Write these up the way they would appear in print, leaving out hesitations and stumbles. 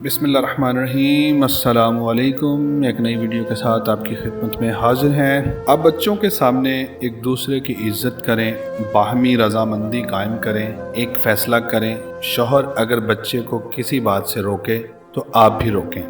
बिस्मिल्लाहिर्रहमानिर्रहीम, अस्सलामु अलैकुम। एक नई वीडियो के साथ आपकी खिदमत में हाजिर हैं। आप बच्चों के सामने एक दूसरे की इज्जत करें, बाहमी रजामंदी कायम करें, एक फ़ैसला करें। शौहर अगर बच्चे को किसी बात से रोके तो आप भी रोकें,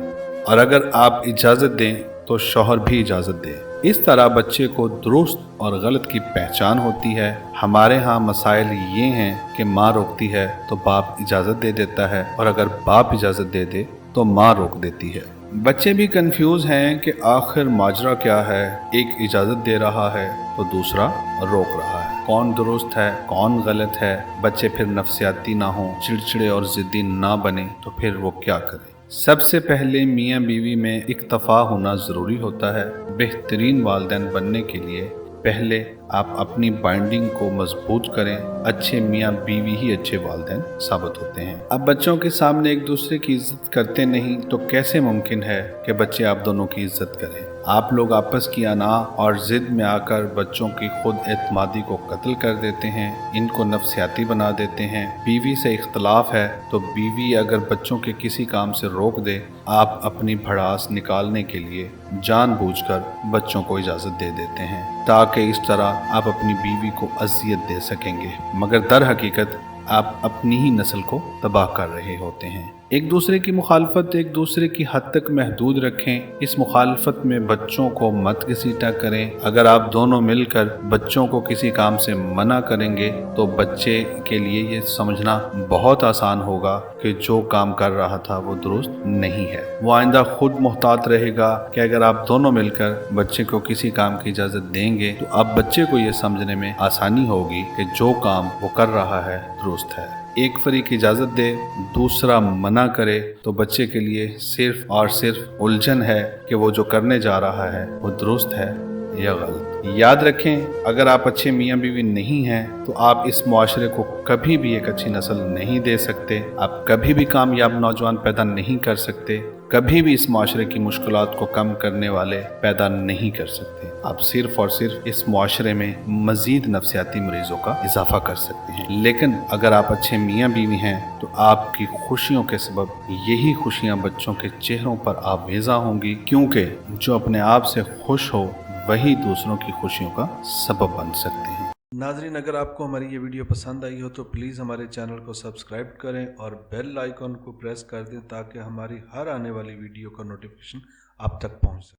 और अगर आप इजाज़त दें तो शौहर भी इजाज़त दे। इस तरह बच्चे को दुरुस्त और गलत की पहचान होती है। हमारे यहाँ मसाइल ये हैं कि माँ रोकती है तो बाप इजाज़त दे देता है, और अगर बाप इजाज़त दे दे तो माँ रोक देती है। बच्चे भी कंफ्यूज हैं कि आखिर माजरा क्या है। एक इजाज़त दे रहा है तो दूसरा रोक रहा है। कौन दुरुस्त है, कौन गलत है। बच्चे फिर नफसियाती ना हो, चिड़चिड़े और ज़िद्दी ना बने तो फिर वो क्या करें। सबसे पहले मियाँ बीवी में इक्तफ़ा होना ज़रूरी होता है। बेहतरीन वालिदैन बनने के लिए पहले आप अपनी बाइंडिंग को मजबूत करें। अच्छे मियाँ बीवी ही अच्छे वालिदैन साबित होते हैं। अब बच्चों के सामने एक दूसरे की इज्जत करते नहीं तो कैसे मुमकिन है कि बच्चे आप दोनों की इज्जत करें। आप लोग आपस की अना और ज़िद में आकर बच्चों की खुद एतमादी को कत्ल कर देते हैं, इनको नफसियाती बना देते हैं। बीवी से इख्तलाफ है तो बीवी अगर बच्चों के किसी काम से रोक दे, आप अपनी भड़ास निकालने के लिए जानबूझकर बच्चों को इजाज़त दे देते हैं, ताकि इस तरह आप अपनी बीवी को अज़ियत दे सकेंगे, मगर दर हकीकत आप अपनी ही नस्ल को तबाह कर रहे होते हैं। एक दूसरे की मुखालफत एक दूसरे की हद तक महदूद रखें। इस मुखालफत में बच्चों को मत घसीटा करें। अगर आप दोनों मिलकर बच्चों को किसी काम से मना करेंगे तो बच्चे के लिए ये समझना बहुत आसान होगा कि जो काम कर रहा था वो दुरुस्त नहीं है। वो आइंदा खुद मुहतात रहेगा कि अगर आप दोनों मिलकर बच्चे को किसी काम की इजाज़त देंगे तो अब बच्चे को ये समझने में आसानी होगी कि जो काम वो कर रहा है दुरुस्त है। एक फरीक इजाज़त दे, दूसरा मना करे तो बच्चे के लिए सिर्फ और सिर्फ उलझन है कि वो जो करने जा रहा है वो दुरुस्त है या गलत। याद रखें, अगर आप अच्छे मियाँ बीवी नहीं हैं तो आप इस मुआशरे को कभी भी एक अच्छी नस्ल नहीं दे सकते। आप कभी भी कामयाब नौजवान पैदा नहीं कर सकते, कभी भी इस मुआशरे की मुश्किलात को कम करने वाले पैदा नहीं कर सकते। आप सिर्फ और सिर्फ इस मुआशरे में मजीद नफसियाती मरीजों का इजाफा कर सकते हैं। लेकिन अगर आप अच्छे मियाँ बीवी हैं तो आपकी खुशियों के सबब यही खुशियाँ बच्चों के चेहरों पर आवेज़ा होंगी, क्योंकि जो अपने आप से खुश हो वही दूसरों की खुशियों का सबब बन सकते हैं। नाज़रीन, अगर आपको हमारी ये वीडियो पसंद आई हो तो प्लीज़ हमारे चैनल को सब्सक्राइब करें और बेल आइकन को प्रेस कर दें, ताकि हमारी हर आने वाली वीडियो का नोटिफिकेशन आप तक पहुंच सके।